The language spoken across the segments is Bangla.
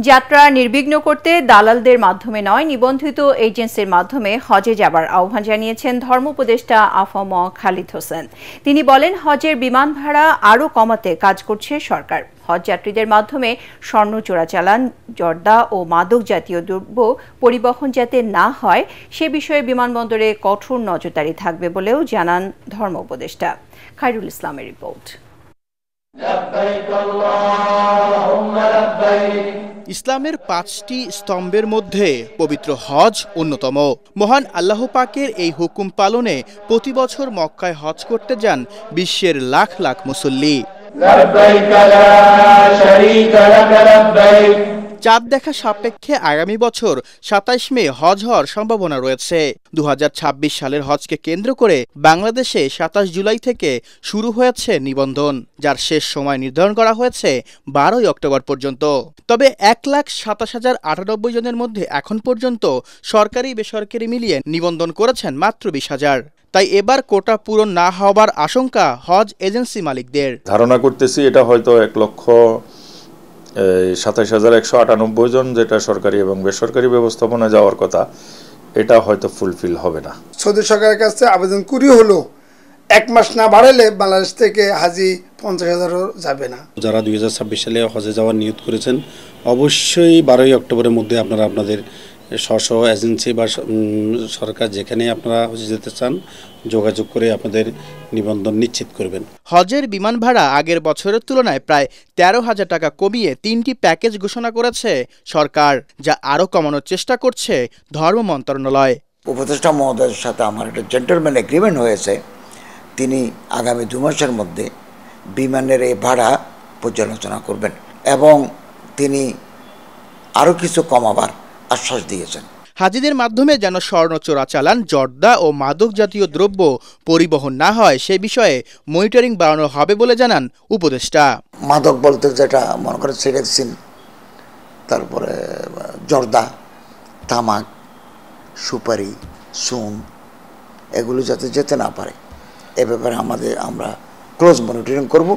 যাত্রা নির্বিঘ্ন করতে দালালদের মাধ্যমে নয়, নিবন্ধিত এজেন্সির মাধ্যমে হজে যাবার আহ্বান জানিয়েছেন ধর্ম উপদেষ্টা আফম খালিদ হোসেন। তিনি বলেন, হজের বিমান ভাড়া আরও কমাতে কাজ করছে সরকার। হজ যাত্রীদের মাধ্যমে স্বর্ণ চোরাচালান, জর্দা ও মাদক জাতীয় দ্রব্য পরিবহন যাতে না হয় সে বিষয়ে বিমানবন্দরে কঠোর নজরদারি থাকবে বলেও জানান ধর্ম উপদেষ্টা। খায়রুল ইসলামের রিপোর্ট। ইসলামের ৫টি স্তম্ভের মধ্যে পবিত্র হজ অন্যতম। মহান আল্লাহ পাকের এই হুকুম পালনে প্রতি বছর মক্কায় হজ করতে যান বিশ্বের লাখ লাখ মুসল্লি। চাঁদ দেখা সাপেক্ষে আগামী বছর ২৭ মে হজ হওয়ার সম্ভাবনা রয়েছে। ২০২৬ সালের হজকে কেন্দ্র করে বাংলাদেশে ২৭ জুলাই থেকে শুরু হয়েছে নিবন্ধন, যার শেষ সময় নির্ধারণ করা হয়েছে ১২ অক্টোবর পর্যন্ত। তবে ১,২৭,০৯৮ জনের মধ্যে এখন পর্যন্ত সরকারি বেসরকারি মিলিয়ে নিবন্ধন করেছেন মাত্র ২০,০০০। তাই এবার কোটা পূরণ না হওয়ার আশঙ্কা হজ এজেন্সি মালিকদের। ধারণা করতেছি এটা হয়তো ১,২৭,১৯৮ জন, যেটা সরকারি এবং বেসরকারি ব্যবস্থাপনা যাওয়ার কথা, এটা হয়তো ফুলফিল হবে না। সৌদি সরকারের কাছে আবেদন করি হলো ১ মাস না বাড়ালে বাংলাদেশ থেকে হাজি ৫০,০০০ যাবে না। যারা ২০২৬ সালে হজে যাওয়ার নিয়ত করেছেন, অবশ্যই ১২ অক্টোবরের মধ্যে আপনারা আপনাদের স্ব এজেন্সি বা সরকার যেখানে আপনারা হজে যেতে চান যোগাযোগ করে আপনাদের নিবন্ধন নিশ্চিত করবেন। হজের বিমান ভাড়া আগের বছরের তুলনায় প্রায় ১৩,০০০ টাকা কমিয়ে ৩টি প্যাকেজ ঘোষণা করেছে সরকার, যা আরও কমানোর চেষ্টা করছে ধর্ম মন্ত্রণালয়। উপদেষ্টা মহোদয়ের সাথে আমার একটা জেন্টলম্যান এগ্রিমেন্ট হয়েছে, তিনি আগামী ২ মাসের মধ্যে বিমানের এই ভাড়া পর্যালোচনা করবেন এবং তিনি আরও কিছু কমাবার আশ্বাস দিয়েছেন। হাজিদের মাধ্যমে যেন স্বর্ণ চোরাচালান, জর্দা ও মাদক জাতীয় দ্রব্য পরিবহন না হয় সে বিষয়ে মনিটরিং বাড়ানো হবে বলে জানান উপদেষ্টা। মাদক বলতে যেটা মনে করেন সিরেক্সিন, তারপরে জর্দা, তামাক, সুপারি, সুন, এগুলো যাতে যেতে না পারে এ ব্যাপারে আমরা ক্লোজ মনিটরিং করব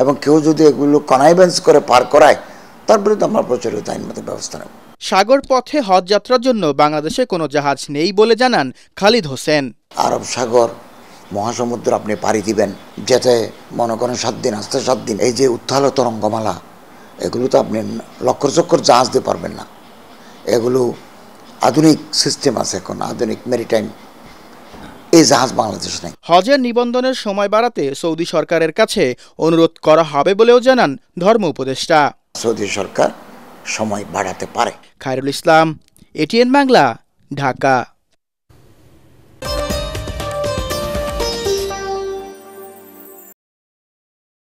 এবং কেউ যদি এগুলো কনাইভেন্স করে পার করায় তার বিরুদ্ধে আমরা প্রচলিত আইনগত ব্যবস্থা নেব। সাগর পথে হজ যাত্রার জন্য বাংলাদেশে কোনো জাহাজ নেই বলে জানান খালিদ হোসেন। আরব সাগর মহাসমুদ্র আপনি পাড়ি দিবেন, যেতে মনে করেন ৭ দিন, আসতে ৭ দিন। এই যে উত্তাল তরঙ্গমালা, এগুলো তো আপনি লক্কর চক্কর জাহাজ দিয়ে পারবেন না। এগুলো আধুনিক সিস্টেম আছে, এখন আধুনিক মেরিটাইম, এই জাহাজ বাংলাদেশ নেই। হজের নিবন্ধনের সময় বাড়াতে সৌদি সরকারের কাছে অনুরোধ করা হবে বলেও জানান ধর্ম উপদেষ্টা। সৌদি সরকার সময় বাড়াতে পারে। খায়রুল ইসলাম, এটিএন বাংলা, ঢাকা।